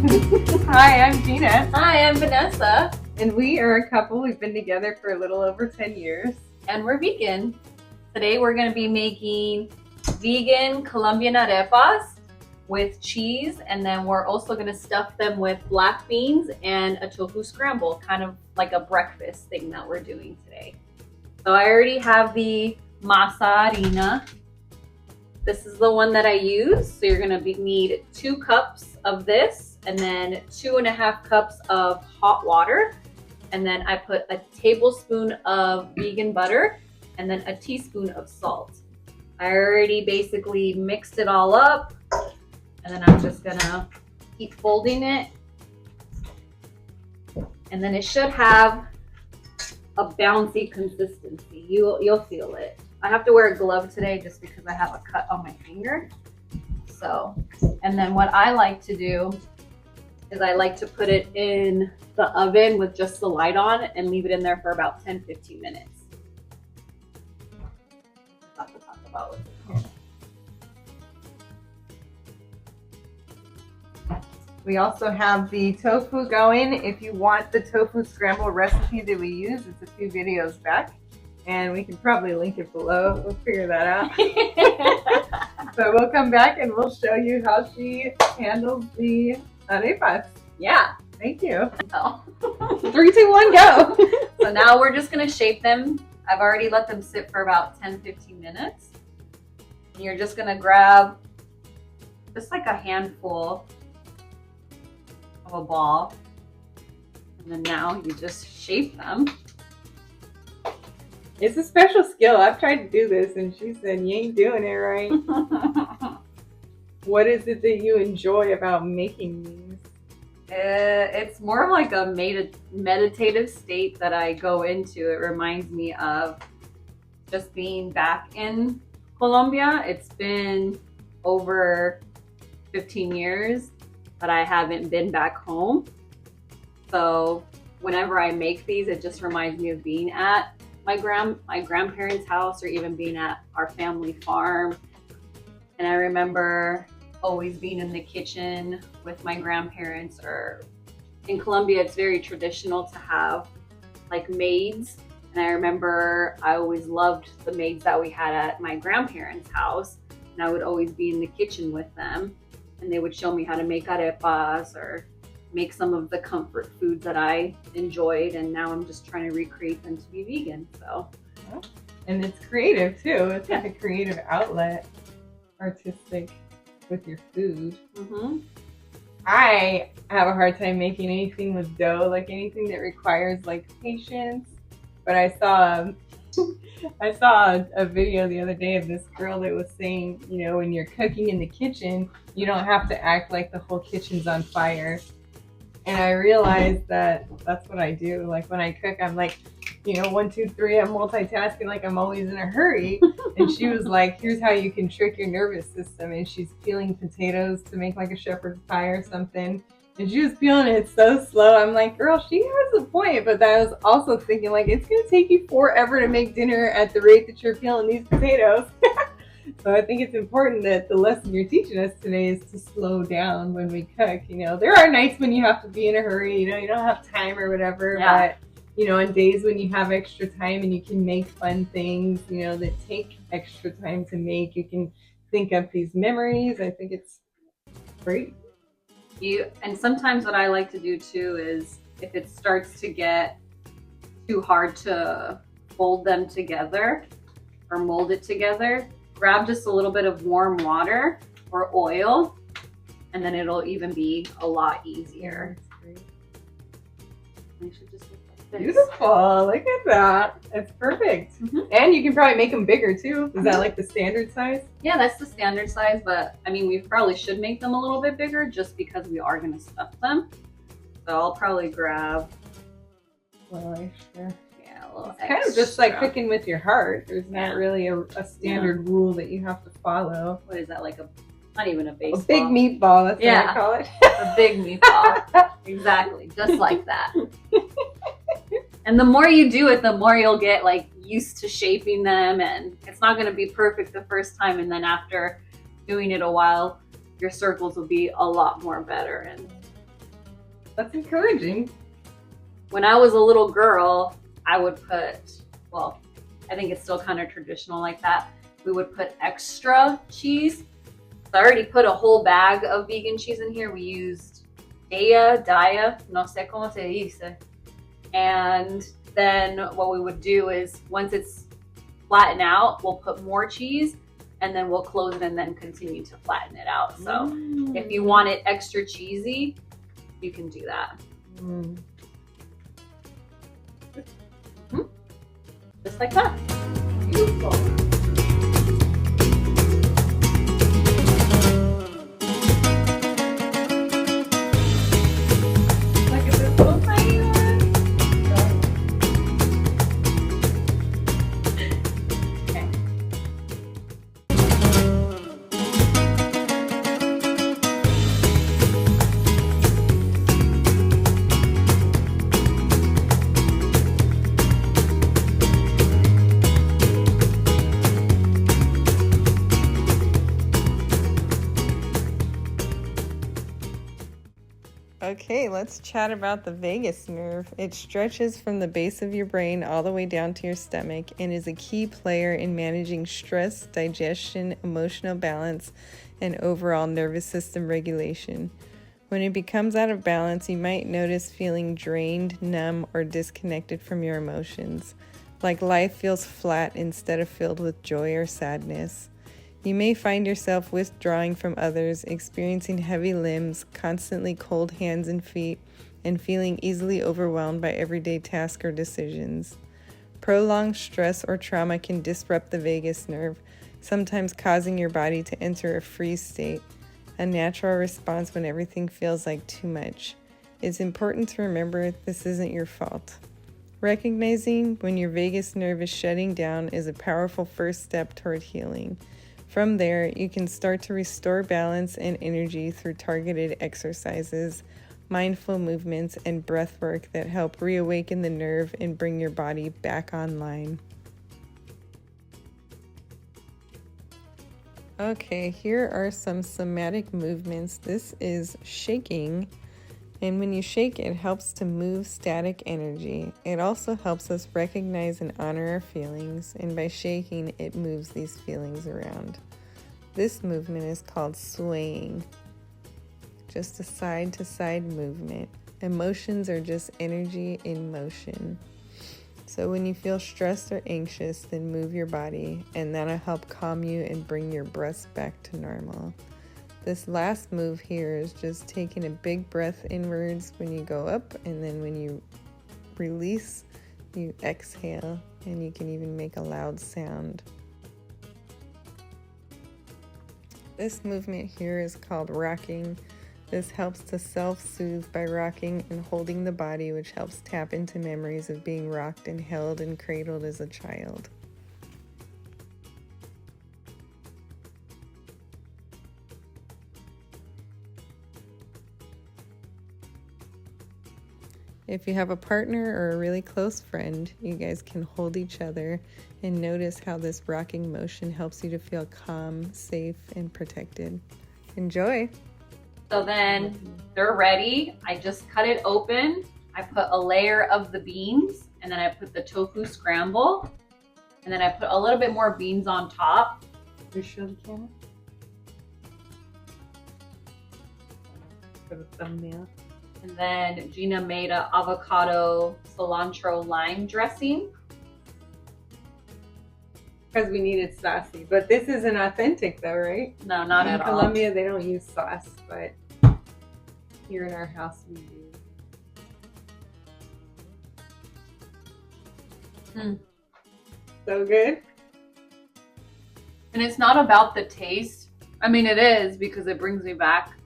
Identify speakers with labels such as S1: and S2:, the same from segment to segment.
S1: Hi, I'm Gina,
S2: Hi, I'm Vanessa,
S1: and we are a couple. We've been together for a little over 10 years.
S2: and we're vegan. Today we're going to be making vegan Colombian arepas with cheese, and then we're also going to stuff them with black beans and a tofu scramble, kind of like a breakfast thing that we're doing today. So I already have the masa harina. This is the one that I use. So you're going to need 2 cups of this, and then 2.5 cups of hot water. And then I put a tablespoon of vegan butter and then a teaspoon of salt. I already basically mixed it all up, and then I'm just gonna keep folding it. And then it should have a bouncy consistency. You'll feel it. I have to wear a glove today just because I have a cut on my finger. So, and then what I like to do is I like to put it in the oven with just the light on and leave it in there for about 10-15 minutes.
S1: We also have the tofu going. If you want the tofu scramble recipe that we use, it's a few videos back, and we can probably link it below. We'll figure that out. So we'll come back and we'll show you how she handles the arepas.
S2: Yeah.
S1: Thank you.
S2: Oh.
S1: 3, 2, 1, go.
S2: So now we're just gonna shape them. I've already let them sit for about 10-15 minutes. And you're just gonna grab just like a handful of a ball. And then now you just shape them.
S1: It's a special skill. I've tried to do this and she said, you ain't doing it right. What is it that you enjoy about making these?
S2: It's more of like a meditative state that I go into. It reminds me of just being back in Colombia. It's been over 15 years that I haven't been back home. So whenever I make these, it just reminds me of being at my grandparents' house, or even being at our family farm. And I remember always being in the kitchen with my grandparents, or in Colombia, it's very traditional to have like maids. And I remember I always loved the maids that we had at my grandparents' house. And I would always be in the kitchen with them, and they would show me how to make arepas or make some of the comfort foods that I enjoyed. And now I'm just trying to recreate them to be vegan. So,
S1: and it's creative too. It's like a creative outlet, artistic with your food. I have a hard time making anything with dough, like anything that requires like patience. But I saw a video the other day of this girl that was saying, you know, when you're cooking in the kitchen, you don't have to act like the whole kitchen's on fire. And I realized that that's what I do. Like when I cook, I'm like, you know, 1, 2, 3, I'm multitasking, like I'm always in a hurry. And she was like, here's how you can trick your nervous system. And she's peeling potatoes to make like a shepherd's pie or something. And she was peeling it so slow. I'm like, girl, she has a point. But I was also thinking, like, it's going to take you forever to make dinner at the rate that you're peeling these potatoes. So I think it's important that the lesson you're teaching us today is to slow down when we cook. You know, there are nights when you have to be in a hurry, you know, you don't have time or whatever.
S2: Yeah.
S1: But, you know, on days when you have extra time and you can make fun things, you know, that take extra time to make, you can think up these memories. I think it's great.
S2: And sometimes what I like to do too is, if it starts to get too hard to fold them together or mold it together, grab just a little bit of warm water or oil, and then it'll even be a lot easier. You should just look like this.
S1: Beautiful, look at that. It's perfect. And you can probably make them bigger too. Is that like the standard size?
S2: Yeah, that's the standard size, but I mean, we probably should make them a little bit bigger just because we are going to stuff them. So I'll probably grab
S1: a little extra.
S2: Yeah, a little
S1: extra. Kind of just like cooking with your heart. There's not really a standard rule that you have to follow.
S2: What is that, like not even a baseball?
S1: A big meatball, that's what I call it.
S2: A big meatball. Exactly, just like that. And the more you do it, the more you'll get like used to shaping them, and it's not going to be perfect the first time, and then after doing it a while, your circles will be a lot more better. And
S1: That's encouraging.
S2: When I was a little girl, I would put, well, I think it's still kind of traditional like that. We would put extra cheese. So I already put a whole bag of vegan cheese in here. We used Daya, no sé cómo se dice. And then what we would do is once it's flattened out, we'll put more cheese and then we'll close it and then continue to flatten it out. So if you want it extra cheesy, you can do that. Just like that. Beautiful. Look at this little tiny one. Okay.
S1: Okay, let's chat about the vagus nerve. It stretches from the base of your brain all the way down to your stomach and is a key player in managing stress, digestion, emotional balance, and overall nervous system regulation. When it becomes out of balance, you might notice feeling drained, numb, or disconnected from your emotions, like life feels flat instead of filled with joy or sadness. You may find yourself withdrawing from others, experiencing heavy limbs, constantly cold hands and feet, and feeling easily overwhelmed by everyday tasks or decisions. Prolonged stress or trauma can disrupt the vagus nerve, sometimes causing your body to enter a freeze state, a natural response when everything feels like too much. It's important to remember this isn't your fault. Recognizing when your vagus nerve is shutting down is a powerful first step toward healing. From there, you can start to restore balance and energy through targeted exercises, mindful movements, and breath work that help reawaken the nerve and bring your body back online. Okay, here are some somatic movements. This is shaking, and when you shake, it helps to move static energy. It also helps us recognize and honor our feelings, and by shaking, it moves these feelings around. This movement is called swaying, just a side-to-side movement. Emotions are just energy in motion. So when you feel stressed or anxious, then move your body, and that'll help calm you and bring your breath back to normal. This last move here is just taking a big breath inwards when you go up, and then when you release, you exhale, and you can even make a loud sound. This movement here is called rocking. This helps to self-soothe by rocking and holding the body, which helps tap into memories of being rocked and held and cradled as a child. If you have a partner or a really close friend, you guys can hold each other and notice how this rocking motion helps you to feel calm, safe, and protected. Enjoy!
S2: So then they're ready. I just cut it open. I put a layer of the beans, and then I put the tofu scramble, and then I put a little bit more beans on top.
S1: You show the camera? For the thumbnail.
S2: And then Gina made an avocado cilantro lime dressing.
S1: Because we needed saucy. But this isn't authentic though, right?
S2: No, not at all.
S1: In Colombia, they don't use sauce, but here in our house, we do. So good.
S2: And it's not about the taste. I mean, it is because it brings me back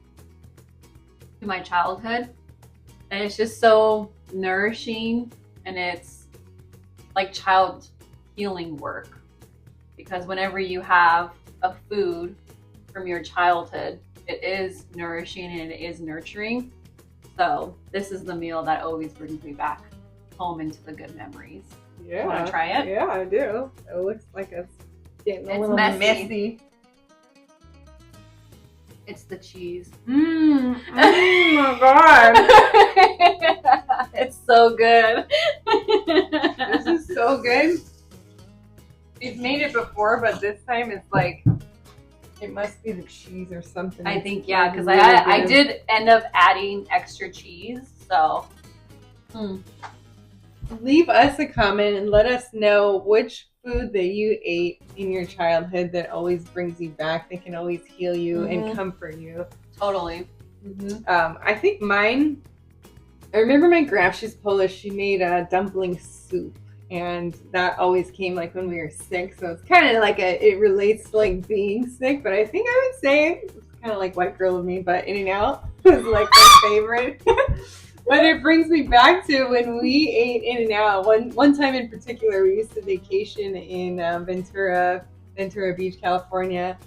S2: to my childhood. And it's just so nourishing, and it's like child healing work. Because whenever you have a food from your childhood, it is nourishing and it is nurturing. So this is the meal that always brings me back home into the good memories.
S1: Yeah.
S2: Want to try it?
S1: Yeah, I do. It looks like it's getting a little
S2: messy. It's the cheese.
S1: Oh my God.
S2: so good.
S1: This is so good. We've made it before, but this time it's like, it must be the cheese or something.
S2: I think, yeah, because I did end up adding extra cheese, so.
S1: Leave us a comment and let us know which food that you ate in your childhood that always brings you back, that can always heal you and comfort you.
S2: Totally.
S1: I think mine, I remember my grandma, she's Polish, she made a dumpling soup. And that always came like when we were sick. So it's kind of like it relates to like being sick. But I think I would say it's kind of like white girl of me, but In-N-Out was like my favorite. But it brings me back to when we ate In-N-Out. One time in particular, we used to vacation in Ventura Beach, California.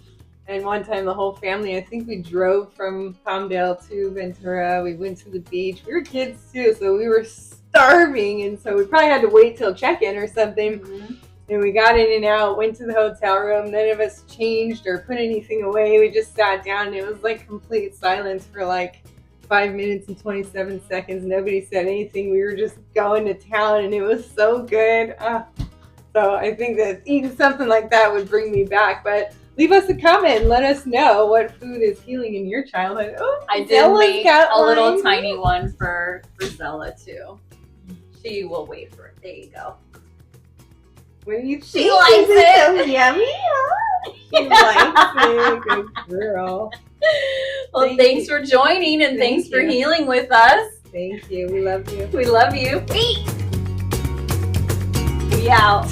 S1: And one time the whole family, I think we drove from Palmdale to Ventura. We went to the beach. We were kids too, so we were starving. And so we probably had to wait till check-in or something. And we got In-N-Out, went to the hotel room. None of us changed or put anything away. We just sat down and it was like complete silence for like 5 minutes and 27 seconds. Nobody said anything. We were just going to town and it was so good. So I think that eating something like that would bring me back. But leave us a comment and let us know what food is healing in your childhood. Oh,
S2: I did make a little tiny one for Zella too. She will wait for it. There you go.
S1: What do you think?
S2: She likes it.
S1: So yummy. She likes it. Good girl.
S2: Well, thanks for joining and thanks for healing with us.
S1: Thank you. We love you.
S2: We love you. We out.